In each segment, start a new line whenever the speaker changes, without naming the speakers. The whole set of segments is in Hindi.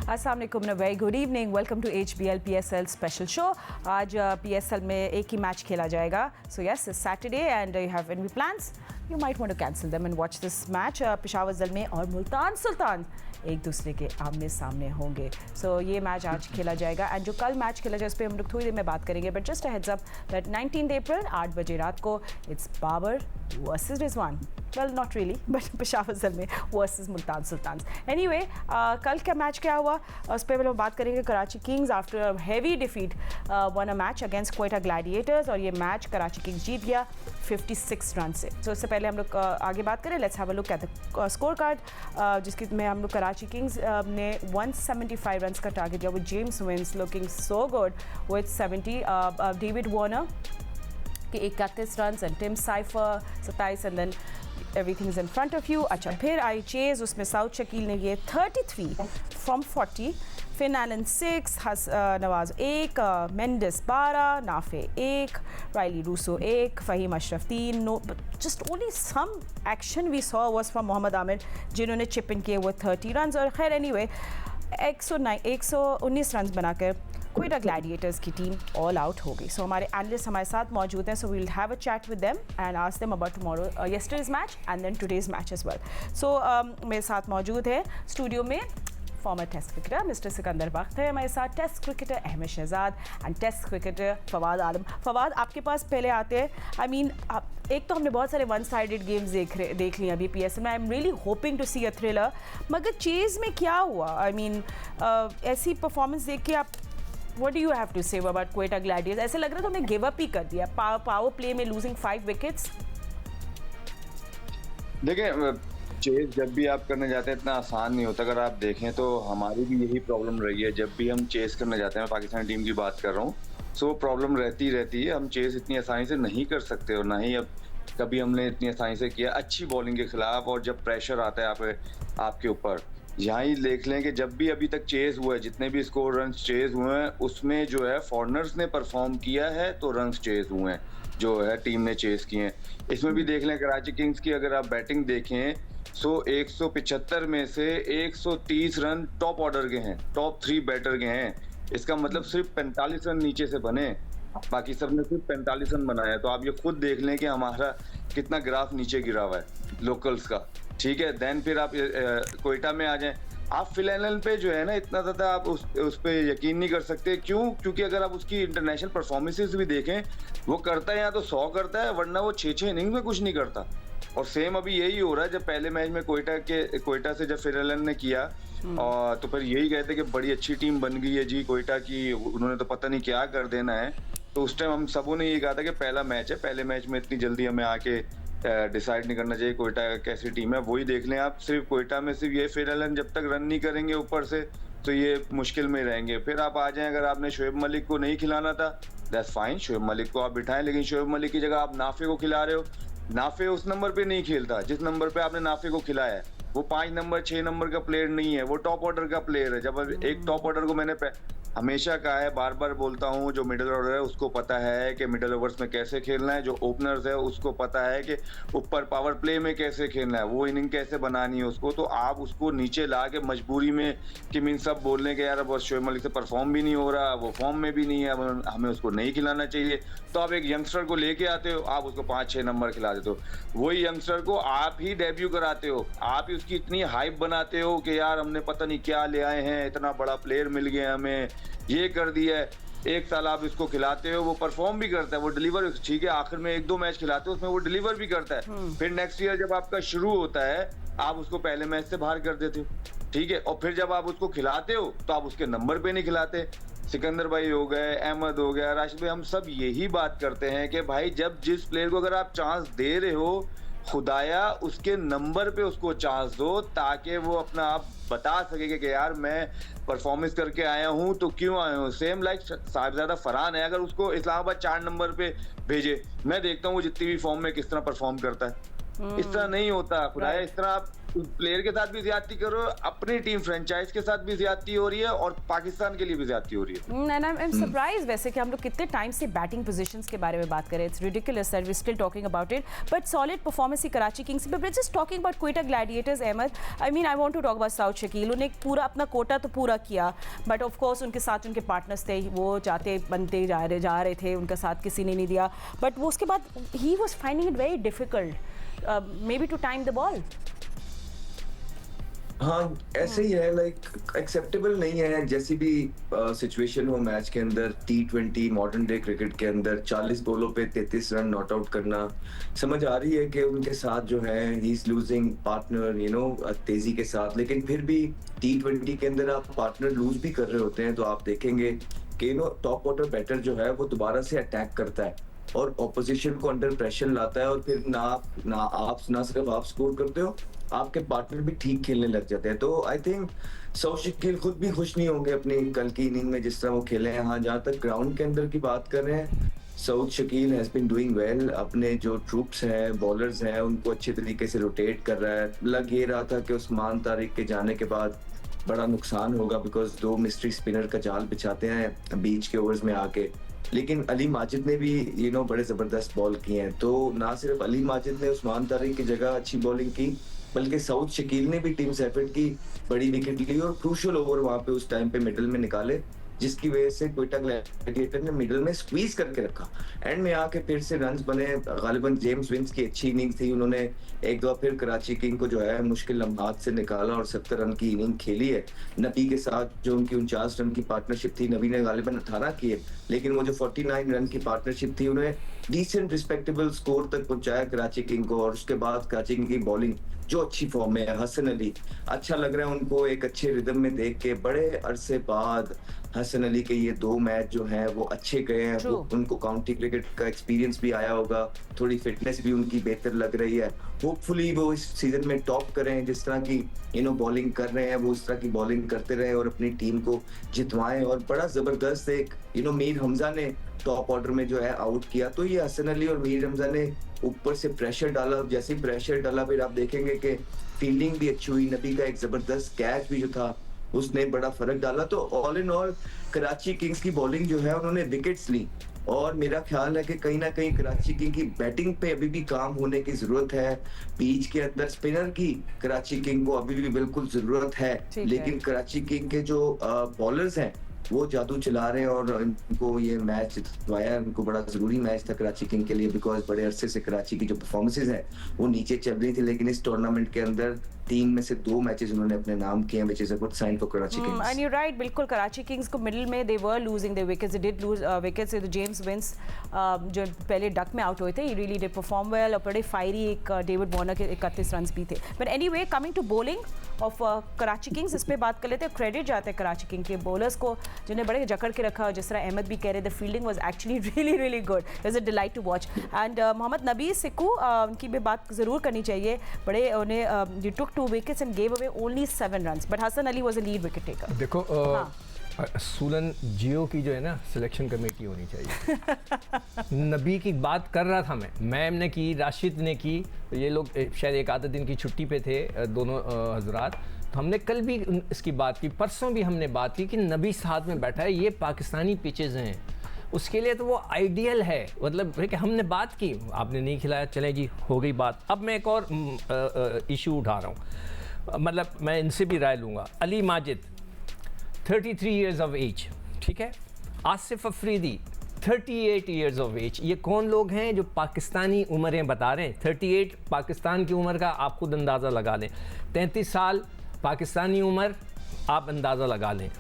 अस्सलाम वालेकुम, very good evening, welcome to HBL PSL special show. आज PSL में एक ही मैच खेला जाएगा। So yes, Saturday and you have any plans, you might want to cancel them and watch this match. Peshawar Zalmi और मुल्तान सुल्तान एक दूसरे के आमने सामने होंगे। सो ये मैच आज खेला जाएगा एंड जो कल मैच खेला जाए उस पर हम लोग थोड़ी देर में बात करेंगे। But just a heads up that 19 अप्रैल 8 बजे रात को it's Babar versus Rizwan. Well not really, but Peshawar Zalmi versus Multan Sultan. Anyway, कल का मैच क्या हुआ उस पर हम बात करेंगे। Karachi Kings after heavy defeat one a match against Quetta Gladiators और ये मैच कराची किंग्स जीत गया 56 रन से। तो इससे पहले हम लोग आगे बात करें, let's have a look at the score card जिसकी में हम लोग कराची किंग्स ने 175 रन का टारगेट दिया with James Vince looking so good with 70, David Warner के 31 run and Tim Seifert 27 and then everything is in front of you. अच्छा, फिर आई चेज, उसमें साउथ शकील ने ये 33 from 40, Finn Allen 6, Nawaz 1, Mendis 12, Nafay 1, Rilee Rossouw 1, Faheem Ashraf 3। No, just only some action we saw was from Mohammad Amir जिन्होंने चिप इन किए वो 30 रन। और खैर एनीवे 119 रन बनाकर क्वेटा ग्लैडिएटर्स की टीम ऑल आउट हो गई। सो हमारे एनालिस्ट हमारे साथ मौजूद हैं, so we will have a chat with them and ask them about tomorrow yesterday's match and then today's match as well. So मेरे साथ मौजूद है स्टूडियो में former test cricketer mister Sikandar Bakht है हमारे साथ, test cricketer Ahmed Shahzad and test cricketer Fawad Alam. Fawad, आपके पास पहले आते हैं, आई मीन एक तो हमने बहुत सारे वन साइडेड गेम्स देख लिए अभी PSL में। I am really hoping to see a thriller, मगर चेज में क्या हुआ? आई मीन ऐसी परफॉर्मेंस देख के आप What do you have to say about Quetta Gladiators? ऐसे लग रहा था उन्हें गिव अप ही कर दिया पावर प्ले में, लूजिंग 5 विकेट्स।
देखिए, चेज जब भी आप करने जाते हैं इतना आसान नहीं होता। अगर आप देखें तो हमारी भी यही प्रॉब्लम रही है जब भी हम चेज करने जाते हैं। पाकिस्तानी टीम की बात कर रहा हूँ, सो प्रॉब्लम रहती है। हम चेज इतनी आसानी से नहीं कर सकते और ना ही अब कभी हमने इतनी आसानी से किया अच्छी बॉलिंग के खिलाफ। और जब प्रेशर आता है आपके ऊपर, यहाँ ही देख लें कि जब भी अभी तक चेज हुआ है, जितने भी स्कोर रन चेज हुए हैं उसमें जो है फॉरनर्स ने परफॉर्म किया है तो रन चेज हुए हैं, जो है टीम ने चेज किए हैं। इसमें भी देख लें कराची किंग्स की अगर आप बैटिंग देखें, सो 175 में से 130 रन टॉप ऑर्डर के हैं, टॉप 3 बैटर के हैं। इसका मतलब सिर्फ 45 रन नीचे से बने, बाकी सब ने सिर्फ 45 रन बनाया। तो आप ये खुद देख लें कि हमारा कितना ग्राफ नीचे गिरा हुआ है लोकल्स का। ठीक है, देन फिर आप क्वेटा में आ जाएं। आप फिलहाल पे जो है ना इतना ज़्यादा आप उस पे यकीन नहीं कर सकते। क्यों? क्योंकि अगर आप उसकी इंटरनेशनल परफॉर्मेंसेस भी देखें, वो करता है या तो 100 करता है, वरना वो 6-6 इनिंग में कुछ नहीं करता। और सेम अभी यही हो रहा है। जब पहले मैच में क्वेटा से जब फिलहाल ने किया और तो फिर यही कहते कि बड़ी अच्छी टीम बन गई है जी क्वेटा की, उन्होंने तो पता नहीं क्या कर देना है। तो उस टाइम हम सबों ने ये कहा था कि पहला मैच है, पहले मैच में इतनी जल्दी हमें आके डिसाइड नहीं करना चाहिए क्वेटा कैसी टीम है। वही देख लें आप, सिर्फ क्वेटा में सिर्फ ये फिलहाल जब तक रन नहीं करेंगे ऊपर से तो ये मुश्किल में रहेंगे। फिर आप आ जाएं, अगर आपने शोएब मलिक को नहीं खिलाना था दैट्स फाइन, शोएब मलिक को आप बिठाएं, लेकिन शोएब मलिक की जगह आप नाफे को खिला रहे हो। नाफे उस नंबर पे नहीं खेलता जिस नंबर पे आपने नाफे को खिलाया है। वो 5 नंबर 6 नंबर का प्लेयर नहीं है, वो टॉप ऑर्डर का प्लेयर है। जब एक टॉप ऑर्डर को मैंने हमेशा कहा है, बार बार बोलता हूँ, जो मिडिल ऑर्डर है उसको पता है कि मिडिल ओवर्स में कैसे खेलना है, जो ओपनर्स है उसको पता है कि ऊपर पावर प्ले में कैसे खेलना है, वो इनिंग कैसे बनानी है उसको। तो आप उसको नीचे ला के मजबूरी में कि मीन सब बोलने के यार अब शोएब मलिक से परफॉर्म भी नहीं हो रहा, वो फॉर्म में भी नहीं है, अब हमें उसको नहीं खिलाना चाहिए। तो आप एक यंगस्टर को लेके आते हो, आप उसको 5-6 नंबर खिला देते हो। वही यंगस्टर को आप ही डेब्यू कराते हो, आप ही उसकी इतनी हाइप बनाते हो कि यार हमने पता नहीं क्या ले आए हैं, इतना बड़ा प्लेयर मिल गया हमें, ये कर दिया है। 1 साल आप इसको खिलाते हो, वो परफॉर्म भी करता है, वो डिलीवर, ठीक है, आखिर में 1-2 मैच खिलाते हो उसमें वो डिलीवर भी करता है। फिर नेक्स्ट ईयर जब आपका शुरू होता है, आप उसको पहले मैच से बाहर कर देते हो, ठीक है। और फिर जब आप उसको खिलाते हो तो आप उसके नंबर पे नहीं खिलाते। सिकंदर भाई हो गए, अहमद हो गया, राशिद भाई, हम सब यही बात करते हैं कि भाई जब जिस प्लेयर को अगर आप चांस दे रहे हो, खुदाया उसके नंबर पे उसको चांस दो, ताकि वो अपना आप बता सके कि यार मैं परफॉर्मेंस करके आया हूँ तो क्यों आया हूँ। सेम लाइक साहिबजादा फरहान है, अगर उसको इस्लामाबाद 4 नंबर पे भेजे, मैं देखता हूँ वो जितनी भी फॉर्म में किस तरह परफॉर्म करता है। इस तरह नहीं होता खुदाया, इस तरह आप प्लेयर के साथ भी ज्यादती करो, अपनी टीम फ्रेंचाइज के साथ भी ज्यादती हो रही है और पाकिस्तान के लिए भी ज्यादती हो रही है।
एंड आई एम सरप्राइज वैसे कि हम लोग कितने टाइम से बैटिंग पोजीशंस के बारे में बात करें। It's ridiculous that we still talking about it, but solid performance ही Karachi kings. But just talking about Quetta gladiators Ahmad, I mean I want to talk about Saud Shakeel. उन्हें पूरा अपना कोटा तो पूरा किया, बट ऑफ कोर्स उनके साथ उनके पार्टनर्स थे, वो चाहते बनते जा रहे थे, उनका साथ किसी ने नहीं दिया। बट वो उसके बाद ही was finding it very difficult may be to time the ball.
हाँ ऐसे ही है, लाइक एक्सेप्टेबल नहीं है। जैसी भी सिचुएशन हो मैच के अंदर, T20 मॉडर्न डे क्रिकेट के अंदर 40 बॉलों पे 33 रन नॉट आउट करना, समझ आ रही है कि उनके साथ जो है he is losing partner, you know, तेजी के साथ। लेकिन फिर भी T20 के अंदर आप पार्टनर लूज भी कर रहे होते हैं तो आप देखेंगे कि you know top order batter जो है वो दोबारा से अटैक करता है और ऑपोजिशन को अंडर प्रेशर लाता है, और फिर ना सिर्फ आप स्कोर करते हो, आपके पार्टनर भी ठीक खेलने लग जाते हैं। तो आई थिंक साउथ शकील खुद भी खुश नहीं होंगे अपनी कल की इनिंग में जिस तरह वो खेले हैं। हाँ, जहाँ तक ग्राउंड के अंदर की बात कर रहे हैं, Saud Shakeel has been doing well. अपने जो ट्रूप्स हैं, बॉलर्स हैं, उनको अच्छे तरीके से रोटेट कर रहा है। लग ये रहा था कि उस्मान तारिक के जाने के बाद बड़ा नुकसान होगा, बिकॉज 2 मिस्ट्री स्पिनर का जाल बिछाते हैं बीच के ओवर्स में आके। लेकिन अली माजिद ने भी यू नो बड़े जबरदस्त बॉल किए हैं। तो ना सिर्फ अली माजिद ने उस्मान तारिक की जगह अच्छी बॉलिंग की, बल्कि साउथ शकील ने भी टीम सेफर्ट की, बड़ी विकेट ली और क्रूशियल ओवर वहां पे उस टाइम पे मिडिल में निकाले, जिसकी वजह से क्वेटा ग्लैडिएटर ने मिडिल में स्क्वीज करके रखा। एंड में आके फिर से रन्स बने। गालिबन जेम्स विंस की अच्छी इनिंग थी, उन्होंने एक दो फिर कराची किंग को जो है मुश्किल लम्हात से निकाला और 70 रन की इनिंग खेली है। नबी के साथ जो उनकी 49 रन की पार्टनरशिप थी, नबी ने गालिबन 18 किए, लेकिन वो जो 49 रन की पार्टनरशिप थी उन्हें डिसेंट रिस्पेक्टेबल स्कोर तक पहुंचाया कराची किंग को। और उसके बाद कराची किंग की बॉलिंग जो अच्छी फॉर्म में है, हसन अली अच्छा लग रहा है उनको एक अच्छे रिदम में देख के। बड़े अरसे बाद हसन अली के ये 2 मैच जो हैं वो अच्छे गए हैं। उनको काउंटी क्रिकेट का एक्सपीरियंस भी आया होगा, थोड़ी फिटनेस भी उनकी बेहतर लग रही है। होपफुली वो इस सीजन में टॉप करें, जिस तरह की यू नो बॉलिंग कर रहे हैं वो उस तरह की बॉलिंग करते रहे और अपनी टीम को जितवाएं। और बड़ा जबरदस्त एक यू नो मीर हमजा ने टॉप ऑर्डर में जो है आउट किया, तो ये हसन अली और मीर हमजा ने ऊपर से प्रेशर डाला। जैसे ही प्रेशर डाला फिर आप देखेंगे कि फील्डिंग भी अच्छी हुई। नबी का एक जबरदस्त कैच भी जो था उसने बड़ा फर्क डाला। तो all in all Karachi Kings की बॉलिंग जो है उन्होंने विकेट्स ली, और मेरा ख्याल है कि कहीं ना कहीं कराची किंग की बैटिंग पे अभी भी काम होने की जरूरत है। पिच के अंदर स्पिनर की कराची किंग को अभी भी बिल्कुल जरूरत है, लेकिन कराची किंग के जो बॉलर्स हैं वो जादू चला रहे हैं और इनको ये मैच जितवाया। इनको बड़ा जरूरी मैच था कराची किंग के लिए, बिकॉज बड़े अरसे से कराची की जो परफॉर्मेंसेज है वो नीचे चल रही थी, लेकिन इस टूर्नामेंट के अंदर 3 में से 2 मैचेस उन्होंने अपने नाम किए हैं, which is a good sign for Karachi Kings.
And you right, बिल्कुल कराची किंग्स को मिडिल में they were losing the wickets, they did lose wickets. James Vince जो पहले डक में आउट हुए थे, he really did perform well, और बड़े फायरी एक डेविड वार्नर के 31 रन भी थे। But anyway, coming to bowling of Karachi kings, इस पे बात कर लेते हैं। क्रेडिट जाता है कराची किंग के बॉलर्स को जिन्हें बड़े जकड़ के रखा, जिस तरह अहमद भी कह रहे, the fielding was actually really really good, it was a delight to watch. And Mohammad Nabi सिक्कू, उनकी भी बात ज़रूर करनी चाहिए। बड़े उन्हें they took 2 wickets and gave away only 7 runs, but Hasan Ali was a lead wicket taker.
देखो सूलन जियो की जो है ना सिलेक्शन कमेटी होनी चाहिए। नबी की बात कर रहा था मैम ने की, राशिद ने की, ये लोग शायद एक आधा दिन की छुट्टी पे थे दोनों हजरात, तो हमने कल भी इसकी बात की, परसों भी हमने बात की कि नबी साथ में बैठा है, ये पाकिस्तानी पिचेज़ हैं, उसके लिए तो वो आइडियल है। मतलब कि हमने बात की, आपने नहीं खिलाया, चले जी हो गई बात। अब मैं एक और इशू उठा रहा हूँ, मतलब मैं इनसे भी राय लूँगा। Ali Majid 33 years of age, ठीक है। Asif Afridi 38 years of age. ये कौन लोग हैं जो पाकिस्तानी उम्रें बता रहे हैं? 38 पाकिस्तान की उम्र का आप खुद अंदाज़ा लगा लें, 33 साल पाकिस्तानी उम्र, आप अंदाज़ा लगा लें।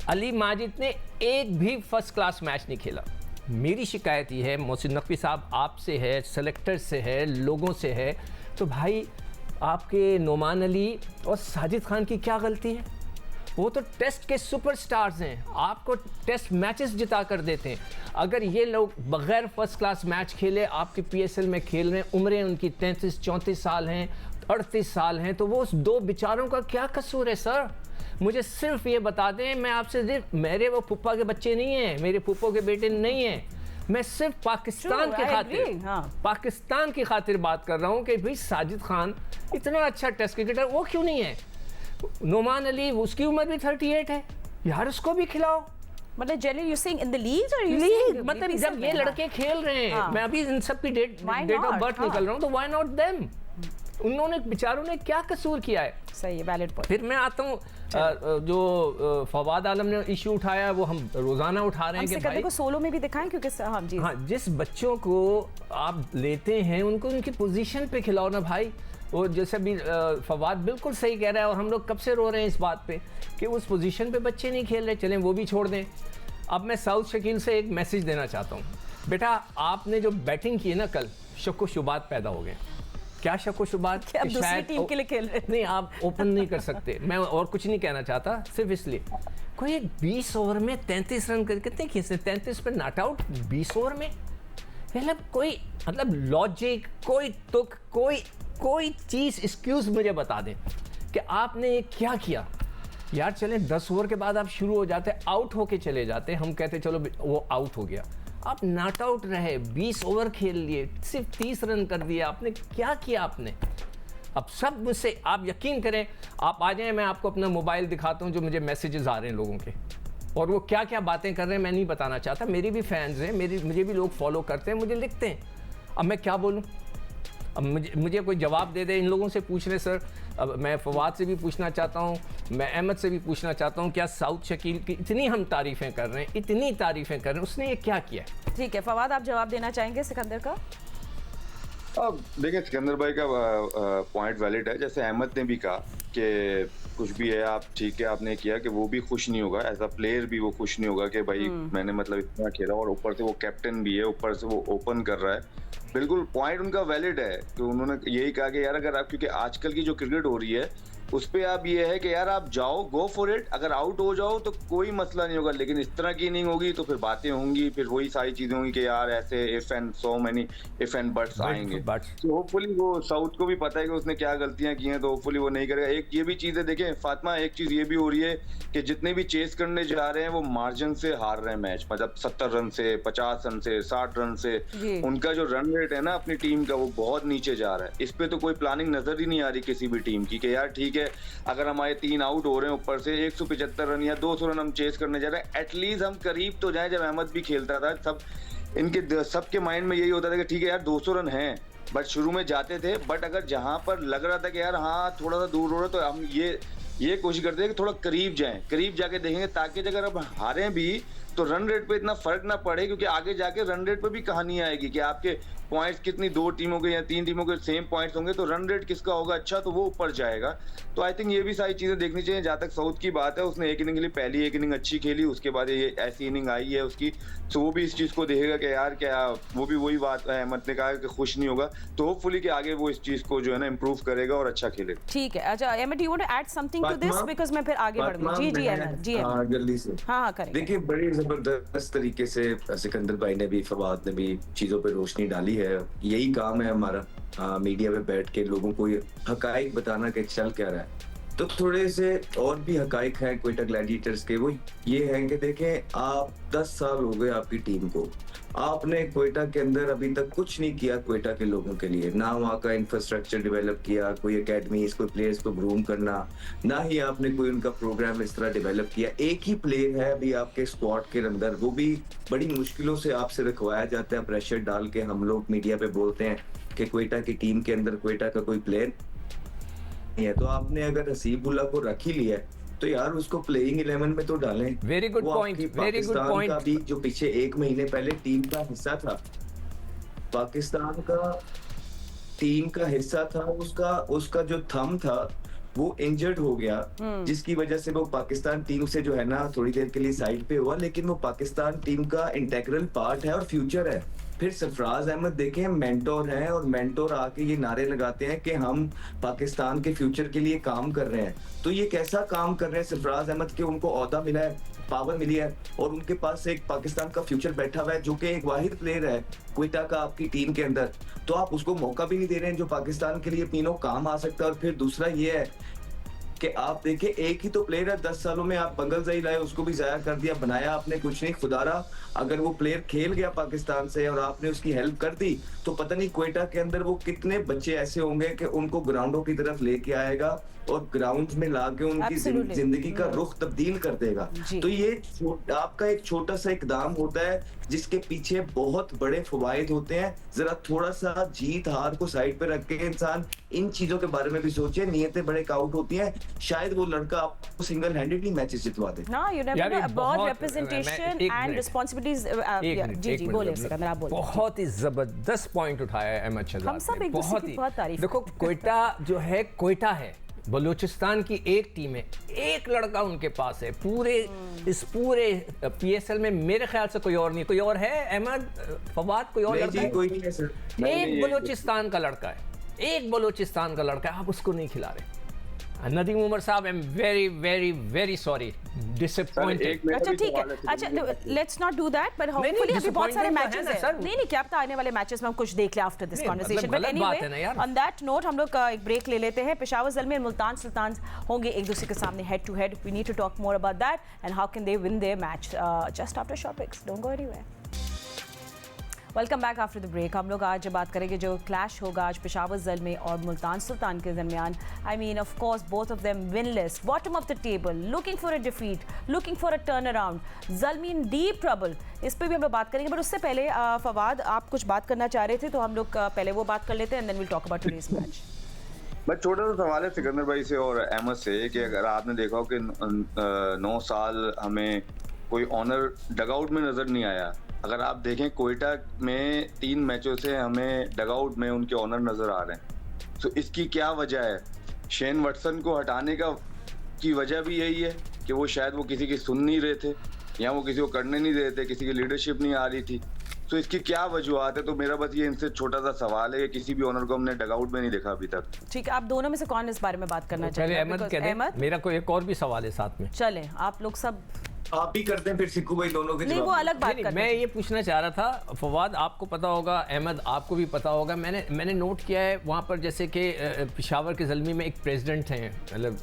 अली माजिद ने एक भी फर्स्ट क्लास मैच नहीं खेला। मेरी शिकायत ये है, मोहसिन नकवी साहब, आपसे है, सेलेक्टर से है, लोगों से है, तो भाई आपके नोमान अली और साजिद खान की क्या गलती है? वो तो टेस्ट के सुपरस्टार्स हैं, आपको टेस्ट मैचेस जिता कर देते हैं। अगर ये लोग बगैर फर्स्ट क्लास मैच खेले आपके PSL में खेल रहे हैं, उम्रें उनकी 33-34 साल हैं, 38 साल हैं, तो वो उस 2 बेचारों का क्या कसूर है सर? मुझे सिर्फ ये बता दें, मैं आपसे सिर्फ, मेरे वो फुप्पा के बच्चे नहीं हैं, मेरे फुप्पो के बेटे नहीं हैं, मैं सिर्फ पाकिस्तान
True,
के
I
खातिर
agree, हाँ।
पाकिस्तान की खातिर बात कर रहा हूँ कि भाई साजिद खान इतना अच्छा टेस्ट क्रिकेटर वो क्यों नहीं है? नोमान अली उसकी उम्र भी 38 है यार, उसको भी खिलाओ।
मतलब generally you saying in the leagues और यू
लीग मतलब जब ये लड़के खेल रहे हैं,
हाँ।
मैं अभी इन सब की date
Why
of
not?
Birth
हाँ।
निकल रहा हूँ, तो व्हाई नॉट देम? उन्होंने बेचारों ने क्या कसूर किया है?
सही है, वैलिड पॉइंट।
फिर मैं आता हूँ जो फवाद आलम ने इशू उठाया, वो हम रोजाना उठा रहे
हम
हैं कि
सिकंदर
भाई
को सोलो में भी दिखाएं क्योंकि हाँ जी
हाँ, जिस बच्चों को आप लेते हैं उनको उनकी पोजीशन पे खिलाओ ना भाई। वो जैसे भी फवाद बिल्कुल सही कह रहा है, और हम लोग कब से रो रहे हैं इस बात पे कि उस पोजीशन पे बच्चे नहीं खेल रहे, चलें वो भी छोड़ दें। अब मैं साउथ शकील से एक मैसेज देना चाहता हूँ, बेटा आपने जो बैटिंग की है ना कल, शक शुबात पैदा हो गए। क्या शक शुबात?
कि आप दूसरी टीम के लिए खेल रहे हैं।
नहीं, आप ओपन नहीं कर सकते। मैं और कुछ नहीं कहना चाहता, सिर्फ इसलिए कोई 20 ओवर में 33 रन कर कितने खींचे, 33 पे नॉट आउट 20 ओवर में। मतलब कोई मतलब लॉजिक, कोई तुक, कोई चीज़ एक्सक्यूज मुझे बता दें कि आपने ये क्या किया यार। चलें 10 ओवर के बाद आप शुरू हो जाते, आउट होके चले जाते, हम कहते चलो वो आउट हो गया। आप नॉट आउट रहे, 20 ओवर खेल लिए, सिर्फ 30 रन कर दिए, आपने क्या किया आपने? अब सब मुझसे आप यकीन करें, आप आ जाएं, मैं आपको अपना मोबाइल दिखाता हूं जो मुझे मैसेजेस आ रहे हैं लोगों के, और वो क्या क्या बातें कर रहे हैं मैं नहीं बताना चाहता। मेरी भी फैंस हैं, मुझे भी लोग फॉलो करते हैं, मुझे लिखते हैं। अब मैं क्या बोलूं? अब मुझे कोई जवाब दे दे। इन लोगों से पूछ रहे सर, अब मैं फवाद से भी पूछना चाहता हूँ, मैं अहमद से भी पूछना चाहता हूँ, क्या साउथ शकील की इतनी हम तारीफ़ें कर रहे हैं, इतनी तारीफ़ें कर रहे हैं, उसने ये क्या किया है?
ठीक है, फवाद आप जवाब देना चाहेंगे सिकंदर का?
अब देखिए, सिकंदर भाई का पॉइंट वैलिड है। जैसे अहमद ने भी कहा कि कुछ भी है, आप ठीक है आपने किया, कि वो भी खुश नहीं होगा, एज अ प्लेयर भी वो खुश नहीं होगा कि भाई मैंने मतलब इतना खेला, और ऊपर से वो कैप्टन भी है, ऊपर से वो ओपन कर रहा है। बिल्कुल पॉइंट उनका वैलिड है कि उन्होंने यही कहा कि यार अगर आप, क्योंकि आजकल की जो क्रिकेट हो रही है उस पे आप ये है कि यार आप जाओ, गो फॉर इट, अगर आउट हो जाओ तो कोई मसला नहीं होगा, लेकिन इस तरह की इनिंग होगी तो फिर बातें होंगी, फिर वही सारी चीजें होंगी कि यार ऐसे if and so many if and buts आएंगे। तो होपफुली वो साउथ को भी पता है कि उसने क्या गलतियां की हैं, तो होपफुली वो नहीं करेगा। एक ये भी चीज है, देखें फातिमा, एक चीज ये भी हो रही है कि जितने भी चेस करने जा रहे हैं वो मार्जिन से हार रहे हैं मैच, मतलब 70 रन से, 50 रन से, 60 रन से। उनका जो रन रेट है ना अपनी टीम का, वो बहुत नीचे जा रहा है। इस पे तो कोई प्लानिंग नजर ही नहीं आ रही किसी भी टीम की कि यार ठीक है अगर हमारे 3 आउट हो रहे हैं, ऊपर से 175 रन या 200 रन हम चेस करने जा रहे हैं, एटलीस्ट हम करीब तो जाएं। जब अहमद भी खेलता था, सबके माइंड में यही होता था कि ठीक है यार 200 रन हैं, बट शुरू में जाते थे, बट अगर जहां पर लग रहा था कि यार हाँ थोड़ा सा दूर हो रहा है, तो हम ये कोशिश करते हैं कि थोड़ा करीब जाएं, करीब जाके देखेंगे, ताकि अगर अब हारें भी तो रन रेट पे इतना फर्क ना पड़े, क्योंकि आगे जाके रन रेट पे भी कहानी आएगी कि आपके पॉइंट्स कितनी 2 टीमों के या 3 टीमों के सेम पॉइंट्स होंगे, तो रन रेट किसका होगा अच्छा, तो वो ऊपर जाएगा। तो आई थिंक ये भी सारी चीजें देखनी चाहिए। जहां तक साउथ की बात है, उसने एक इनिंग के लिए पहली एक इनिंग अच्छी खेली, उसके बाद ये ऐसी इनिंग आई है उसकी, तो वो भी इस चीज को देखेगा कि यार क्या, वो भी वही बात अहमद ने कहा कि खुश नहीं होगा, तो होपफुली कि आगे वो इस चीज को जो है ना इंप्रूव करेगा और अच्छा खेलेगा।
ठीक है, अच्छा Ahmad, you want to add something to this, because मैं फिर आगे बढ़ूंगी। जी जी अहमद, जी
हाँ जल्दी से।
हाँ करेंगे।
देखिए बड़ी जबरदस्त तरीके से सिकंदर भाई ने भी, फवाद ने भी चीजों पे रोशनी डाली है। यही काम है हमारा, मीडिया में बैठ के लोगों को ये हकाइक बताना कि चल क्या रहा है। तो थोड़े से और भी हकाइक हैं क्वेटा ग्लैडिएटर्स के, वो ये हैं कि देखें आप 10 साल हो गए आपकी टीम को, आपने क्वेटा के अंदर अभी तक कुछ नहीं किया क्वेटा के लोगों के लिए, ना वहाँ का इंफ्रास्ट्रक्चर डेवलप किया, कोई एकेडमी, कोई प्लेयर्स को ग्रूम करना, ना ही आपने कोई उनका प्रोग्राम इस तरह डेवलप किया। एक ही प्लेयर है अभी आपके स्क्वाड के अंदर, वो भी बड़ी मुश्किलों से आपसे रखवाया जाता है, प्रेशर डाल के। हम लोग मीडिया पे बोलते हैं कि क्वेटा की टीम के अंदर क्वेटा का कोई प्लेयर नहीं है, तो आपने अगर हसीबुल्लाह को रख ही लिया तो यार उसको प्लेइंग 11 में तो डालें।
Very good point, very good point.
का भी जो पीछे 1 महीने पहले टीम का हिस्सा था, पाकिस्तान का टीम का हिस्सा था, उसका जो थंब था वो इंजर्ड हो गया, जिसकी वजह से वो पाकिस्तान टीम से जो है ना थोड़ी देर के लिए साइड पे हुआ, लेकिन वो पाकिस्तान टीम का इंटेग्रल पार्ट है और फ्यूचर है। फिर सरफराज अहमद देखें मेंटोर हैं, और मेंटोर आके ये नारे लगाते हैं कि हम पाकिस्तान के फ्यूचर के लिए काम कर रहे हैं। तो ये कैसा काम कर रहे हैं सरफराज अहमद के, उनको ओहदा मिला है, पावर मिली है, और उनके पास एक पाकिस्तान का फ्यूचर बैठा हुआ है जो कि एक वाहिद प्लेयर है क्वेटा का आपकी टीम के अंदर, तो आप उसको मौका भी नहीं दे रहे हैं जो पाकिस्तान के लिए तीनों काम आ सकता है। और फिर दूसरा ये है कि आप देखें एक ही तो प्लेयर है, 10 सालों में आप बंगलजई लाए, उसको भी जाया कर दिया, बनाया आपने कुछ नहीं। खुदारा अगर वो प्लेयर खेल गया पाकिस्तान से और आपने उसकी हेल्प कर दी तो पता नहीं क्वेटा के अंदर वो कितने बच्चे ऐसे होंगे कि उनको ग्राउंडों की तरफ लेके आएगा और ग्राउंड में लाके उनकी
Absolutely.
जिंदगी का रुख तब्दील कर देगा।
जी।
तो ये आपका एक छोटा सा इकदाम होता है जिसके पीछे बहुत बड़े फवायद होते हैं। जरा थोड़ा सा जीत हार को साइड पे रख के इंसान इन चीजों के बारे में भी सोचे। नियतें बड़े काउंट होती हैं, शायद वो लड़का आपको सिंगल हैंडेडली मैचेस जितवा दे।
No, you never
यार,
know
ये
about
बहुत-
representation
मैं- एक
and
मिनट।
responsibilities.
एक
Yeah,
मिनट,
जी
एक
जी
मिनट,
बोले
एक मिनट।
सिकंदर, आप बोले।
बहुत ही जबरदस्त पॉइंट उठाया है अहमद शहजाद
हम सब
ने,
एक दूसरे की
ही।
बहुत तारीफ
देखो कोयटा जो है, कोयटा है, बलूचिस्तान की एक टीम है, एक लड़का उनके पास है पूरे इस पूरे पीएसएल में। मेरे ख्याल से कोई और नहीं, कोई और है अहमद, फवाद, कोई और
नहीं
लड़का
जी,
है?
कोई नहीं है सर।
एक बलूचिस्तान का लड़का है, एक बलूचिस्तान का लड़का है, आप उसको नहीं खिला रहे। नदीम उमर साहब, I am very very very sorry, disappointed.
अच्छा ठीक है, अच्छा let's not do that, but hopefully अभी बहुत सारे
disappointment तो है
मैचेस
ना,
हैं।
सर।
नहीं क्या पता आने वाले मैचेस में हम कुछ देख ले आफ्टर दिस
नहीं,
कॉन्वर्सेशन।
मतलब
बट
गलत बात है ना
एनीवे,
यार।
ऑन दैट नोट हम लोग एक ब्रेक ले लेते हैं। पेशावर ज़ल्मी और मुल्तान सुल्तान होंगे एक दूसरे के सामने head to head. We need to talk more about that and how can they win their match just after short breaks. Don't go anywhere. Welcome back after the break. हम लोग आज बात करेंगे जो क्लैश होगा आज पेशावर ज़ल्मी और मुल्तान सुल्तान के दरमियान। I mean of course both of them winless, bottom of the table, looking for a defeat, looking for a turn around. Zalmi in deep trouble, इस पे भी हम लोग बात करेंगे। बट उससे पहले फवाद, आप कुछ बात करना चाह रहे थे, तो हम लोग पहले वो बात कर लेते हैं and then will talk about today's match.
बस छोटा सा सवाल है सिकंदर भाई से और अहमद से कि अगर आपने देखा हो कि 9 साल हमें कोई ऑनर डगआउट में नजर नहीं आया। अगर आप देखें कोयटा में 3 मैचों से हमें डगआउट में उनके ऑनर नजर आ रहे हैं। तो इसकी क्या वजह है? शेन वॉटसन को हटाने की वजह भी यही है कि वो शायद वो किसी की सुन नहीं रहे थे या वो किसी को करने नहीं दे रहे थे, किसी की लीडरशिप नहीं आ रही थी। तो इसकी क्या वजूहत है? तो मेरा बस ये इनसे छोटा सा सवाल है कि किसी भी ऑनर को हमने डगआउट में नहीं देखा अभी तक।
ठीक है, आप दोनों में से कौन इस बारे में बात करना
पहले
चाहेंगे?
अहमद कह दें, मेरा कोई एक और भी सवाल है साथ में।
चलें, आप लोग सब
आप भी करते हैं फिर सिक्कू भाई दोनों के
नहीं, वो
जवाब।
अलग बात
नहीं,
करते
मैं
हैं।
ये पूछना चाह रहा था, फवाद आपको पता होगा, अहमद आपको भी पता होगा, मैंने नोट किया है वहाँ पर जैसे कि पेशावर के ज़ल्मी में एक प्रेसिडेंट हैं, मतलब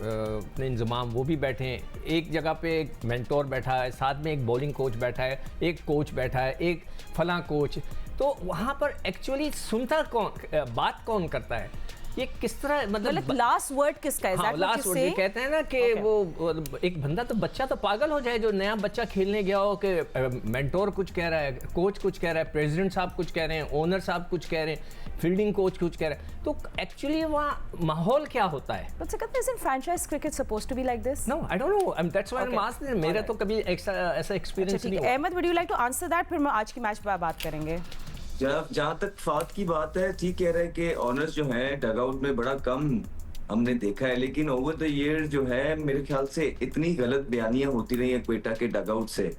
अपने इंजमाम, वो भी बैठे हैं। एक जगह पे एक मेंटोर बैठा है, साथ में एक बॉलिंग कोच बैठा है, एक कोच बैठा है, एक फलां कोच। तो वहाँ पर एक्चुअली सुनता कौन, बात कौन करता है? ये किस तरह, मतलब
लास्ट वर्ड किसका है?
हाँ, लास्ट वर्ड ये कहते हैं ना कि वो एक बंदा तो बच्चा तो पागल हो जाए जो नया बच्चा खेलने गया हो कि मेंटोर कुछ कह रहा है, कोच कुछ कह रहा है, प्रेसिडेंट साहब कुछ कह रहे हैं, ओनर साहब कुछ कह रहे हैं, फील्डिंग कोच कुछ कह रहा है। तो एक्चुअली वहाँ माहौल क्या होता है?
But Sikandar, isn't franchise cricket supposed to be like this?
No I don't know, that's why I am
Okay.
Asking. मेरा तो कभी ऐसा
अच्छा
एक्सपीरियंस
ठीक
नहीं
है,
हुआ।
Ahmad, would you like to answer that? फिर हम आज की मैच पर बात करेंगे।
जहाँ तक फात की बात है, ठीक कह रहे हैं कि ऑनर्स जो हैं डगआउट में बड़ा कम हमने देखा है, लेकिन ओवर द ईयर जो है मेरे ख्याल से इतनी गलत बयानियां होती रही हैं क्वेटा के डगआउट से।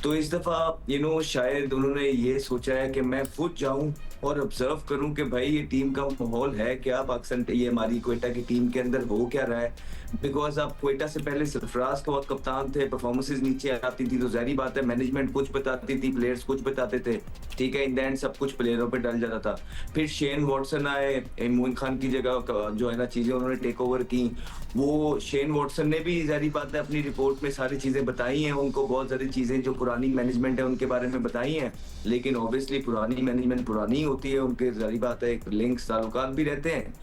तो इस दफा शायद उन्होंने ये सोचा है कि मैं खुद जाऊं और ऑब्जर्व करूं कि भाई ये टीम का माहौल है क्या, पाकिस्तान ये हमारी क्वेटा की टीम के अंदर हो क्या रहा है। बिकॉज आप क्वेटा से पहले सरफराज का वक्त कप्तान थे, परफॉर्मेंस नीचे आती थी तो जाहिर बात है मैनेजमेंट कुछ बताती थी, प्लेयर्स कुछ बताते थे, ठीक है, इन द एंड सब कुछ प्लेयरों पे डल जाता था। फिर शेन वॉटसन आए, मोइन खान की जगह जो है ना चीजें उन्होंने टेक ओवर की। वो शेन वॉटसन ने भी जाहिर बात है अपनी रिपोर्ट में सारी चीजें बताई हैं, उनको बहुत सारी चीजें जो पुरानी मैनेजमेंट है उनके बारे में बताई हैं, लेकिन ऑब्वियसली पुरानी मैनेजमेंट पुरानी होती है, उनके जाहिर बात है एक लिंक्स ताल्लुकात भी रहते हैं।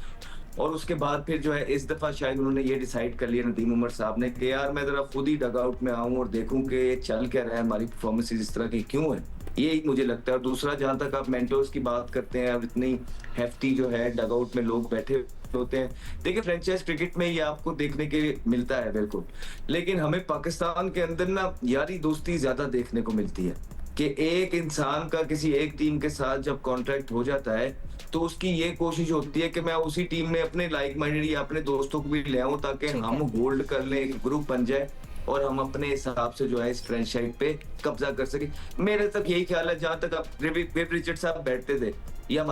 और उसके बाद फिर जो है इस दफा शायद उन्होंने ये डिसाइड कर लिया नदीम उमर साहब ने कि यार मैं जरा खुद ही डगआउट में आऊं और देखूं कि चल क्या रहा है, हमारी परफॉर्मेंस इस तरह की क्यों है, ये मुझे लगता है। और दूसरा, जहां तक आप मेंटोर्स की बात करते हैं, अब इतनी हेफ्टी जो है डगआउट में लोग बैठे होते हैं, देखिए फ्रेंचाइज क्रिकेट में ये आपको देखने के लिए मिलता है बिल्कुल, लेकिन हमें पाकिस्तान के अंदर ना यारी दोस्ती ज्यादा देखने को मिलती है कि एक इंसान का किसी एक टीम के साथ जब कॉन्ट्रैक्ट हो जाता है तो उसकी ये कोशिश होती है कि मैं उसी टीम में अपने लाइक माइंडेड या अपने दोस्तों को भी ले आऊं ताकि हम होल्ड कर लें, एक ग्रुप बन जाए और हम अपने हिसाब से जो है इस फ्रेंचाइज पे कब्जा कर सके। मेरे तक यही ख्याल है, जहां तक आप विव रिचर्ड साहब बैठते थे या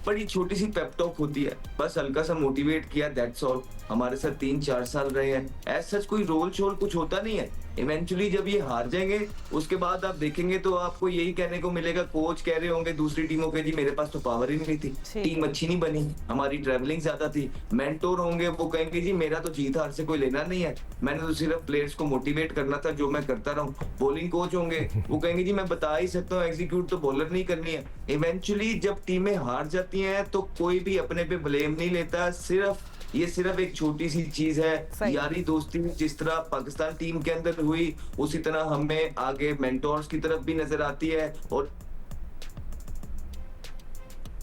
बड़ी छोटी सी पेप टॉक होती है, बस हल्का सा मोटिवेट किया, दैट्स ऑल। हमारे साथ 3-4 साल रहे हैं, एज सच कोई रोल शोल कुछ होता नहीं है। इवेंचुअली जब ये हार जाएंगे उसके बाद आप देखेंगे तो आपको यही कहने को मिलेगा, कोच कह रहे होंगे दूसरी टीमों के, जी मेरे पास तो पावर ही नहीं थी, टीम अच्छी नहीं बनी, हमारी ट्रैवलिंग ज्यादा थी। मेंटोर होंगे वो कहेंगे जी मेरा तो जीत हार से कोई लेना नहीं है, मैंने तो सिर्फ प्लेयर्स को मोटिवेट करना था, जो मैं करता रहा हूँ। बॉलिंग कोच होंगे वो कहेंगे जी मैं बता ही सकता हूँ, एग्जीक्यूट तो बॉलर नहीं करनी है। इवेंचुअली जब टीमें हार जाती हैं तो कोई भी अपने पे ब्लेम नहीं लेता, ये सिर्फ एक छोटी सी चीज है, यारी दोस्ती जिस तरह पाकिस्तान टीम के अंदर हुई उसी तरह हमें आगे मेंटोर्स की तरफ भी नजर आती है। और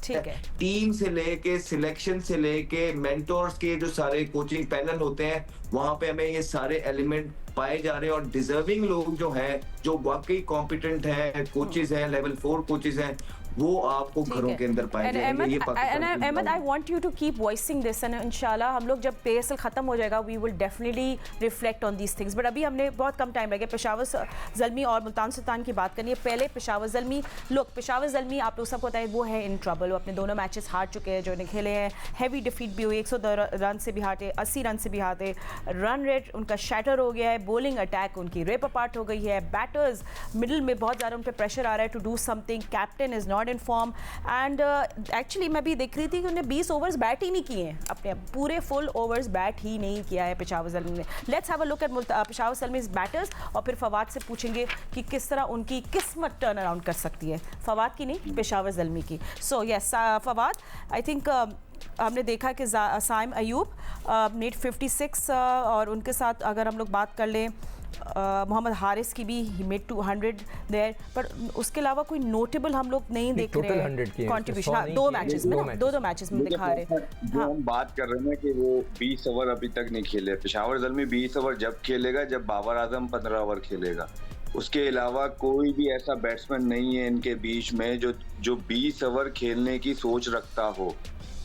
ठीक है,
टीम से लेके सिलेक्शन से लेके मेंटोर्स के जो सारे कोचिंग पैनल होते हैं वहां पे हमें ये सारे एलिमेंट पाए जा रहे हैं। और डिजर्विंग लोग जो हैं, जो वाकई कॉम्पिटेंट हैं, कोचेज हैं, लेवल 4 कोचेज हैं, वो आपको घरों के अंदर पाए जाएंगे। ये
Ahmad, I want you to keep voicing this, and इंशाल्लाह हम लोग जब PSL खत्म हो जाएगा we will definitely reflect on these things. But अभी हमने बहुत कम टाइम लगे पेशावर ज़ल्मी और मुल्तान सुल्तान की बात करनी है। पहले पेशावर ज़ल्मी, लोग पेशावर ज़ल्मी आप लोग सबको पता है वो है इन ट्रबल, वो अपने दोनों मैचेस हार चुके हैं जो इन्हें खेले हैं, हैवी डिफीट भी हुई, 102 रन से भी हारे, 80 रन से भी हारे, रन रेट उनका शैटर हो गया है, बॉलिंग अटैक उनकी रेप अपार्ट हो गई है, बैटर्स मिडिल में बहुत ज़्यादा उन पर प्रेशर आ रहा है to do something, captain is not in form. And actually मैं भी देख रही थी कि उन्हें 20 ओवर्स बैट ही नहीं किए हैं, अपने पूरे फुल ओवर्स बैट ही नहीं किया है पेशावर ज़ल्मी ने। Let's have a look at Peshawar Zalmi's batters और फिर फवाद से पूछेंगे कि किस तरह उनकी किस्मत टर्न अराउंड कर सकती है, फवाद की नहीं पेशावर ज़ल्मी की। So yes Fawad, I think हमने देखा कि साइम अयूब नेट 56 और उनके साथ अगर हम लोग बात कर लें मोहम्मद हारिस की भी मेड 200 देयर, पर उसके अलावा कोई नोटेबल हम लोग नहीं देख रहे हैं कंट्रीब्यूशन। दो मैचेस में ना, दो मैचेस में दिखा रहे हैं।
जो हम बात कर रहे हैं कि वो 20 ओवर अभी तक नहीं खेले। पेशावर ज़ल्मी 20 ओवर जब खेलेगा जब बाबर आजम 15 ओवर खेलेगा। उसके अलावा कोई भी ऐसा बैट्समैन नहीं है इनके बीच में जो 20 ओवर खेलने की सोच रखता हो।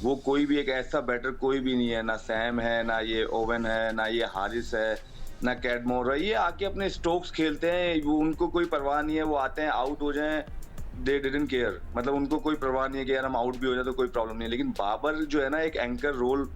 वो कोई भी एक ऐसा बैटर कोई भी नहीं है, ना सैम है, ना ये ओवन है, ना ये हारिस है, ना कैडमोर है। ये आके अपने स्ट्रोक्स खेलते हैं, वो उनको कोई परवाह नहीं है, वो आते हैं आउट हो जाएं, दे डिडंट केयर, मतलब उनको कोई परवाह नहीं है कि यार हम आउट भी हो जाए तो कोई प्रॉब्लम नहीं है। लेकिन बाबर जो है ना एक एंकर रोल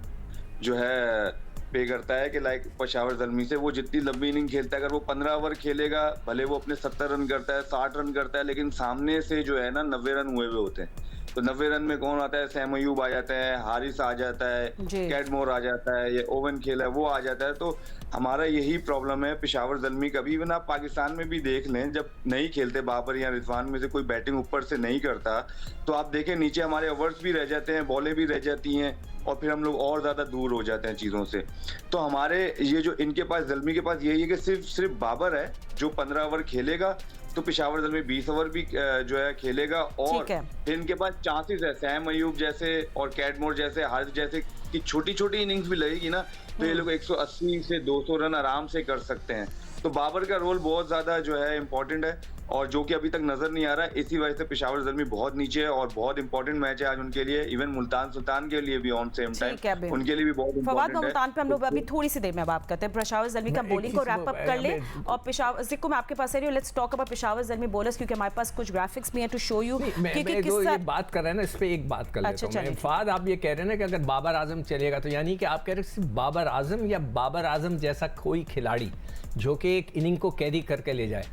जो है पे करता है कि लाइक पेशावर ज़ल्मी से वो जितनी लंबी इनिंग खेलता है, अगर वो 15 ओवर खेलेगा भले वो अपने 70 रन करता है, 60 रन करता है, लेकिन सामने से जो है ना 90 रन हुए हुए होते हैं। तो 90 रन में कौन आता है? सैम अयूब आ जाता है, हारिस आ जाता है, कैडमोर आ जाता है, ये ओवन खेला है वो आ जाता है। तो हमारा यही प्रॉब्लम है पेशावर ज़ल्मी का भी। इवन आप पाकिस्तान में भी देख लें, जब नहीं खेलते बाबर या रिजवान में से कोई बैटिंग ऊपर से नहीं करता तो आप देखें नीचे हमारे ओवर्स भी रह जाते हैं, बॉलें भी रह जाती हैं और फिर हम लोग और ज्यादा दूर हो जाते हैं चीजों से। तो हमारे ये जो इनके पास ज़ल्मी के पास यही है कि सिर्फ बाबर है जो 15 ओवर खेलेगा, तो पेशावर ज़ल्मी 20 ओवर भी जो है खेलेगा। और इनके पास चांसेस है सैम अयूब जैसे और कैडमोर जैसे, हारिस जैसे की छोटी छोटी इनिंग्स भी लगेगी ना तो ये लोग 180 से 200 रन आराम से कर सकते हैं। तो बाबर का रोल बहुत ज्यादा जो है इम्पोर्टेंट है और जो कि अभी तक नजर नहीं आ रहा है। इसी वजह से पेशावर ज़ल्मी बहुत नीचे है और बहुत इंपॉर्टेंट मैच है आज उनके लिए, इवन मुल्तान सुल्तान के लिए भी ऑन सेम टाइम उनके लिए भी बहुत
फवाद मुल्तान पे हम लोग अभी थोड़ी सी देर में बात करते हैं। पेशावर ज़ल्मी का बॉलिंग को रैप अप कर ले और पेशावर सिक्को मैं आपके पास आ रही हूं, let's talk about Peshawar Zalmi bowlers क्योंकि हमारे पास कुछ ग्राफिक्स भी हैं टू शो यू कि
जो ये बात कर रहे हैं ना इस पे एक बात कर लेता हूं। फवाद आप ये कह रहे हैं ना कि अगर बाबर आजम चलेगा तो यानी कि आप कह रहे हैं सिर्फ बाबर आजम या बाबर आजम जैसा कोई खिलाड़ी जो कि एक इनिंग को कैरी करके ले जाए।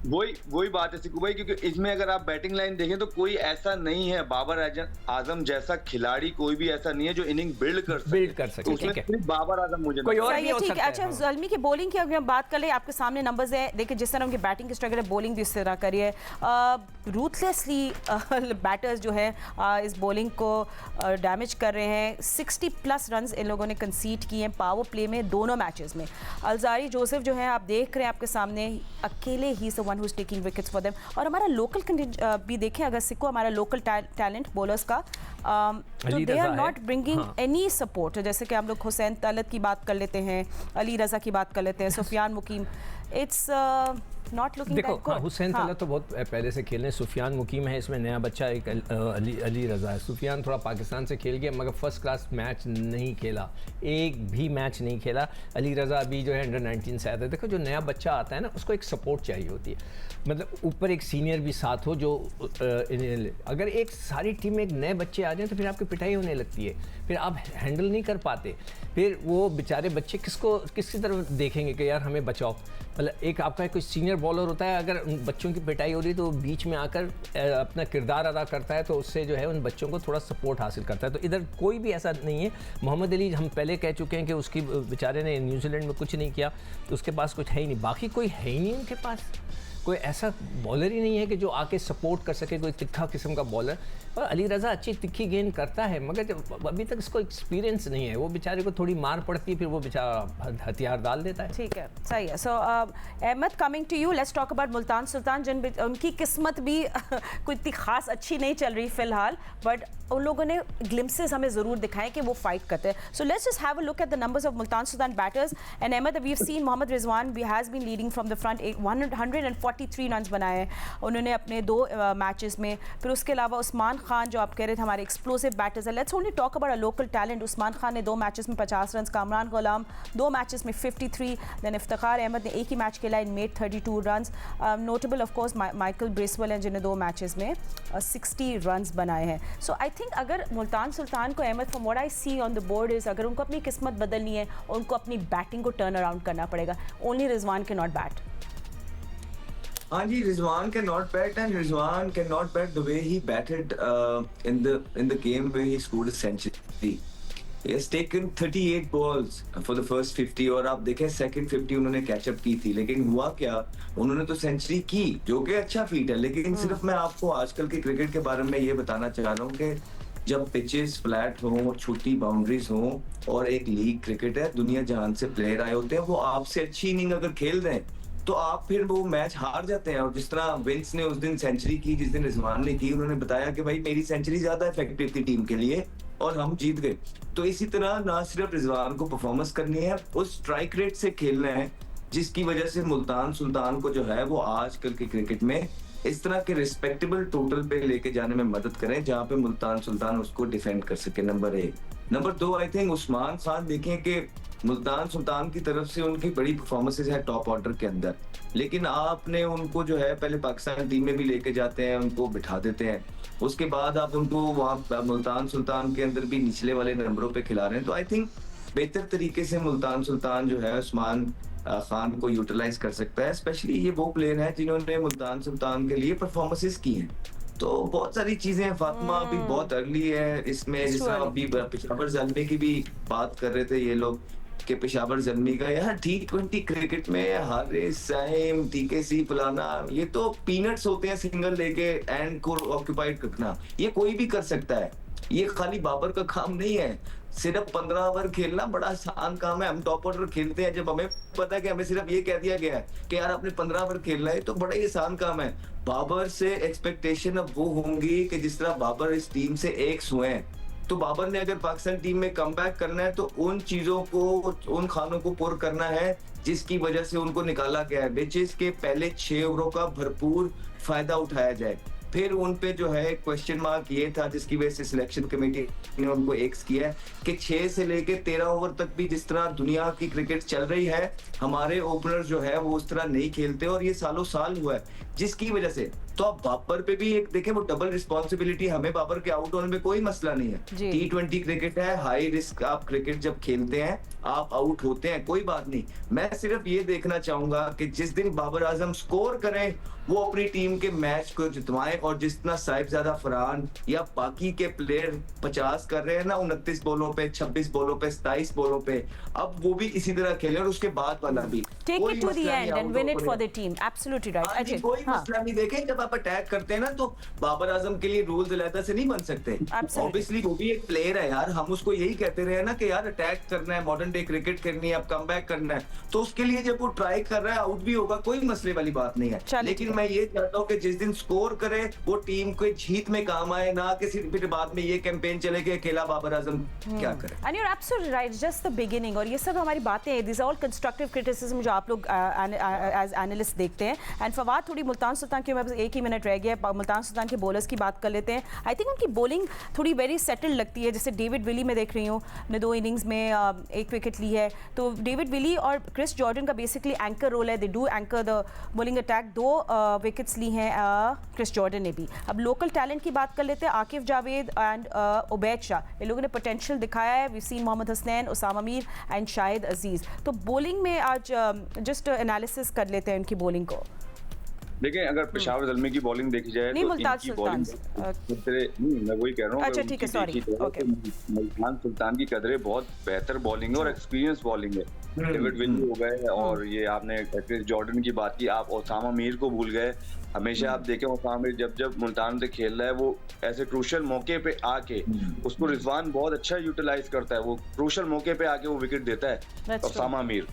वही बात है सिक्कू भाई, क्योंकि इसमें अगर आप बैटिंग लाइन देखें तो कोई ऐसा नहीं है बाबर आजम जैसा खिलाड़ी, कोई भी ऐसा नहीं है जो इनिंग बिल्ड कर सके। उसमें सिर्फ बाबर आजम मुझे
कोई और नहीं हो सकता है।
अच्छा ज़ल्मी की बॉलिंग की अगर हम बात कर ले, आपके सामने नंबर्स है, देखिए जिस तरह उनकी बैटिंग की स्ट्रगल है बॉलिंग भी उस तरह करी है। रूथलेसली बैटर्स जो है इस बॉलिंग को डैमेज कर रहे हैं। 60+ रन इन लोगों ने कंसीड किए हैं पावर प्ले में दोनों मैचेस में। अलजारी जोसेफ जो है आप देख रहे हैं आपके सामने, अकेले ही one who's taking wickets for them। और हमारा लोकल भी देखें अगर सिक्को हमारा लोकल टैलेंट बॉलर्स का, तो they are not bringing any support. जैसे कि हम लोग हुसैन तलत की बात कर लेते हैं, अली रज़ा की बात कर लेते हैं, सुफियान मुकीम, इट्स not looking
देखो
that good.
हाँ, हुसैन तलत तो बहुत पहले से खेल रहे हैं। सुफियान मुकीम है, इसमें नया बच्चा एक अली रज़ा है। सुफियान थोड़ा पाकिस्तान से खेल गया मगर फर्स्ट क्लास मैच नहीं खेला, एक भी मैच नहीं खेला। अली रज़ा अभी जो है अंडर-19 से आया था। देखो जो नया बच्चा आता है ना उसको एक सपोर्ट चाहिए होती है, मतलब ऊपर एक सीनियर भी साथ हो जो अगर एक सारी टीम में एक नए बच्चे आ जाएं तो फिर आपकी पिटाई होने लगती है, फिर आप हैंडल नहीं कर पाते, फिर वो बेचारे बच्चे किसकी तरफ देखेंगे कि यार हमें बचाओ। मतलब एक आपका कोई सीनियर बॉलर होता है, अगर उन बच्चों की पिटाई हो रही है तो बीच में आकर अपना किरदार अदा करता है, तो उससे जो है उन बच्चों को थोड़ा सपोर्ट हासिल करता है। तो इधर कोई भी ऐसा नहीं है। मोहम्मद अली हम पहले कह चुके हैं कि उसकी बेचारे ने न्यूजीलैंड में कुछ नहीं किया, तो उसके पास कुछ है ही नहीं, बाकी कोई है ही नहीं उनके पास, कोई ऐसा बॉलर ही नहीं है कि जो आके सपोर्ट कर सके, कोई तिखा किस्म का बॉलर। और अली रज़ा अच्छी तिखी गेंद करता है मगर अभी तक इसको एक्सपीरियंस नहीं है, वो बेचारे को थोड़ी मार पड़ती है फिर वो बेचारा हथियार डाल देता है।
ठीक है, सही है। So Ahmed, coming to you, let's talk about Multan Sultan, उनकी किस्मत भी कोई इतनी खास अच्छी नहीं चल रही फिलहाल, बट उन लोगों ने ग्लिम्सेस हमें ज़रूर दिखाए कि वो फाइट करते हैं। So let's just have a look at the numbers of Multan Sultan batters. And Ahmed, we have seen Mohammad Rizwan भी has been leading from the front, 143 run बनाए हैं उन्होंने अपने 2 मैचेस में। फिर उसके अलावा उस्मान खान जो आप कह रहे थे हमारे एक्सप्लोसिव बैटर्स है, let's only talk about a local talent. Usman Khan ने 2 मैचेस में 50 रन, कामरान गुलाम 2 मैचेस में 53, देन इफ्तिखार अहमद ने एक ही मैच खेला, in made 32 run. Notable of course Michael Bracewell हैं जिन्हें 2 मैचेस में 60 रन बनाए हैं। सो आई थिंक अगर मुल्तान सुल्तान को, Ahmad, from what I see on the board is, अगर उनको अपनी किस्मत बदलनी है और उनको अपनी बैटिंग को टर्न अराउंड करना पड़ेगा, ओनली रिजवान के नॉट बैट।
हाँ जी, Rizwan cannot bat, and Rizwan cannot bat the way he batted in the game where he scored a century. He has taken 38 balls for the first 50 और आप देखें सेकंड 50 उन्होंने कैचअप की थी, लेकिन हुआ क्या, उन्होंने तो सेंचुरी की जो कि अच्छा फीट है। लेकिन सिर्फ मैं आपको आजकल के क्रिकेट के बारे में ये बताना चाह रहा हूँ कि जब पिचेस फ्लैट हों, छोटी बाउंड्रीज हों और एक लीग क्रिकेट है, दुनिया जहान से प्लेयर आए होते हैं, वो आपसे अच्छी इनिंग अगर खेल रहे हैं तो आप फिर वो मैच हार जाते हैं। और जिस तरह विंस ने उस दिन सेंचुरी की, जिस दिन रिजवान ने की, उन्होंने बताया कि भाई मेरी सेंचुरी ज्यादा इफेक्टिव थी टीम के लिए और हम जीत गए। तो इसी तरह ना सिर्फ रिजवान को परफॉर्मेंस करनी है, उस स्ट्राइक रेट से खेलना है जिसकी वजह से मुल्तान सुल्तान को जो है वो आजकल के क्रिकेट में इस तरह के रिस्पेक्टेबल टोटल पे लेके जाने में मदद करें जहां पे मुल्तान सुल्तान उसको डिफेंड कर सके, number 1। Number 2, I think Usman Khan, देखें कि मुल्तान सुल्तान की तरफ से उनकी बड़ी परफॉर्मेंसेज है टॉप ऑर्डर के अंदर, लेकिन आपने उनको जो है पहले पाकिस्तान टीम में भी लेके जाते हैं, उनको बिठा देते हैं, उसके बाद आप उनको वहाँ मुल्तान सुल्तान के अंदर भी निचले वाले नंबरों पे खिला रहे हैं। तो आई थिंक बेहतर तरीके से मुल्तान सुल्तान जो है उस्मान खान को यूटिलाइज कर सकता है। स्पेशली ये वो प्लेयर हैं जिन्होंने मुल्तान सुल्तान के लिए परफॉर्मेंसेस की हैं। तो बहुत सारी चीजें, फातिमा अभी बहुत अर्ली है इसमें, जैसा अभी पेशावर ज़ल्मी की भी बात कर रहे थे ये लोग कि पेशावर ज़ल्मी का यार T20 क्रिकेट में हारिस साइम, TKC फलाना, ये तो पीनट्स होते हैं, सिंगल लेके एंड को ऑक्यूपाइड रखना, ये कोई भी कर सकता है, ये खाली बाबर का काम नहीं है। सिर्फ 15 ओवर खेलना बड़ा आसान काम है। हम टॉप ऑर्डर खेलते हैं, जब हमें पता है कि हमें सिर्फ ये कह दिया गया है कि यार आपने 15 ओवर खेलना है, तो बड़ा ही आसान काम है। बाबर से एक्सपेक्टेशन अब वो होंगी कि जिस तरह बाबर इस टीम से एक हुए हैं, तो बाबर ने अगर पाकिस्तान टीम में कमबैक करना है तो उन चीजों को, उन खानों को पुर करना है जिसकी वजह से उनको निकाला गया है, विच इज के पहले 6 ओवरों का भरपूर फायदा उठाया जाए। फिर उन पे जो है क्वेश्चन मार्क ये था जिसकी वजह से सिलेक्शन कमेटी ने उनको एक्स किया है कि 6 से लेके 13 ओवर तक भी जिस तरह दुनिया की क्रिकेट चल रही है, हमारे ओपनर जो है वो उस तरह नहीं खेलते, और ये सालों साल हुआ है, जिसकी वजह से तो आप बाबर पे भी एक देखें, वो डबल रिस्पॉन्सिबिलिटी, हमें बाबर के आउट होने में कोई मसला नहीं है। T20 क्रिकेट है, हाई रिस्क आप क्रिकेट जब खेलते हैं आप आउट होते हैं, कोई बात नहीं। मैं सिर्फ ये देखना चाहूंगा कि जिस दिन बाबर आजम स्कोर करें वो अपनी टीम के मैच को जितवाएं, और जितना साहिबजादा फरहान या बाकी के प्लेयर 50 कर रहे हैं ना 29 बॉलों पे, 26 बॉलों पे, 27 बॉलों पे, अब वो भी इसी तरह खेलें, और उसके बाद वाला भी
take it to the end and win it for the team. Absolutely right Ajay,
कोई मसला नहीं। देखें जब आप अटैक करते हैं ना तो बाबर आजम के लिए रूल्स अलग से नहीं बन सकते। ऑब्वियसली वो भी एक प्लेयर है यार, हम उसको यही कहते रहे ना कि यार अटैक करना है, मॉडर्न डे क्रिकेट करनी है, अब कमबैक करना है, तो उसके लिए जब वो ट्राई कर रहा है आउट भी होगा, कोई मसले वाली बात नहीं है। लेकिन मैं ये चाहता हूँ कि जिस दिन स्कोर करे वो टीम को जीत में काम आए, ना किसी फिर बाद में ये कैंपेन चले कि अकेला बाबर आजम क्या करे।
And you are absolutely right, just the beginning, और ये सब हमारी बातें हैं, this are all constructive criticism जो आप लोग एज एनालिस्ट देखते हैं। एंड फवाद, थोड़ी मुल्तान सुल्तान के, मेरे पास 1 ही मिनट रह गया, मुल्तान सुल्तान के बॉलर्स की बात कर लेते हैं। आई थिंक उनकी बॉलिंग थोड़ी वेरी सेटल लगती है, जैसे डेविड विली में देख रही हूँ ने 2 इनिंग्स में 1 विकेट ली है। तो डेविड विली और क्रिस जॉर्डन का बेसिकली एंकर रोल है, they do anchor the bowling attack. 2 wickets ली हैं क्रिस जॉर्डन ने भी। अब लोकल टैलेंट की बात कर लेते हैं, आकिफ जावेद एंड उबैद शाह, ये लोगों ने पोटेंशियल दिखाया है। We seen Mohammad Hasnain, Usama Mir and Shahid Aziz. तो बॉलिंग में आज जस्ट एनालिसिस कर लेते हैं उनकी बॉलिंग को।
देखिए, अगर पेशावर ज़ल्मी की बॉलिंग देखी जाए
नहीं,
तो
मुल्तान
इनकी बॉलिंग मैं वही कह रहा हूँ।
अच्छा, ठीक है, सॉरी, ओके।
मुल्तान सुल्तान की कदरें बहुत बेहतर बॉलिंग है और एक्सपीरियंस बॉलिंग है। डेविड विली हो गए और ये आपने क्रिस जॉर्डन की बात की, आप ओसामा मीर को भूल गए। हमेशा आप देखें ओसामा मीर जब मुल्तान से खेल रहा है, वो ऐसे क्रूशल मौके पे आके उसको रिजवान बहुत अच्छा यूटिलाइज करता है। वो क्रूशल मौके पे आके वो विकेट देता है ओसामा मीर।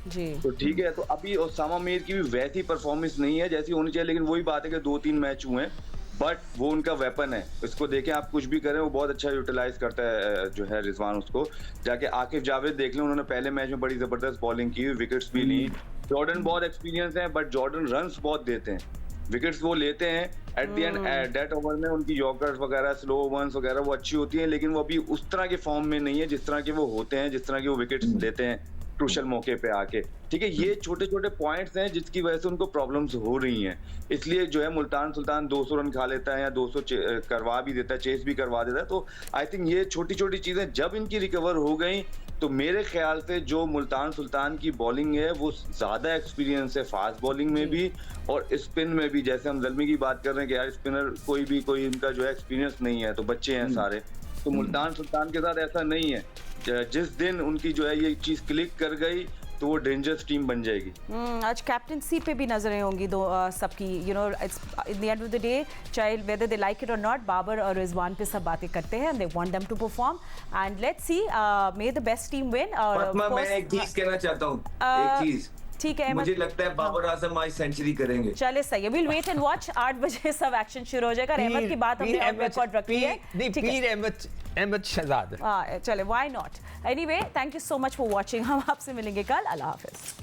तो ठीक है, तो अभी ओसामा मीर की भी वैसी परफॉर्मेंस नहीं है जैसी होनी चाहिए, लेकिन वही बात है कि 2-3 मैच हुए हैं, बट वो उनका वेपन है। इसको देखें, आप कुछ भी करें, वो बहुत अच्छा यूटिलाइज करता है जो है रिजवान उसको। जाके आकिफ जावेद देख लें, उन्होंने पहले मैच में बड़ी जबरदस्त बॉलिंग की, विकेट्स भी ली। जॉर्डन बहुत एक्सपीरियंस है, बट जॉर्डन रन्स बहुत देते हैं, विकेट्स वो लेते हैं। At the end death over में उनकी यॉर्कर्स वगैरह, स्लो वंस वगैरह वो अच्छी होती हैं, लेकिन वो अभी उस तरह के फॉर्म में नहीं है जिस तरह के वो होते हैं, जिस तरह के वो विकेट्स लेते हैं क्रूशल मौके पे आके। ठीक है, ये छोटे छोटे पॉइंट्स हैं जिसकी वजह से उनको प्रॉब्लम्स हो रही हैं। इसलिए जो है मुल्तान सुल्तान 200 रन खा लेता है या 200 करवा भी देता है, चेस भी करवा देता है। तो आई थिंक ये छोटी छोटी चीजें जब इनकी रिकवर हो गई, तो मेरे ख्याल से जो मुल्तान सुल्तान की बॉलिंग है वो ज्यादा एक्सपीरियंस है फास्ट बॉलिंग में भी और स्पिन में भी। जैसे हम ज़ल्मी की बात कर रहे हैं कि यार स्पिनर कोई इनका जो है एक्सपीरियंस नहीं है, तो बच्चे हैं सारे। तो मुल्तान सुल्तान के साथ ऐसा नहीं है। जिस दिन उनकी जो है ये चीज क्लिक कर गई तो वो डेंजरस टीम बन जाएगी।
आज कैप्टनसी पे भी नजरें होंगी दो सबकी, you know, it's in the end of the day, चाहे वेदर दे लाइक इट और नॉट, बाबर और रिजवान पे सब बातें करते हैं, they want them to perform and let's see may the best team win. और
मैं एक चीज कहना चाहता हूँ, एक चीज,
ठीक है,
मुझे लगता है बाबर आजम आज सेंचुरी करेंगे।
चले, सही है, विल वेट एंड वॉच। 8 बजे सब एक्शन शुरू हो जाएगा। रहमत की बात हमने ऑन रिकॉर्ड रखी है, ठीक है,
अहमद शहजाद।
चले, why not. Anyway, thank you so much for watching. हम आपसे मिलेंगे कल। अल्लाह हाफिज।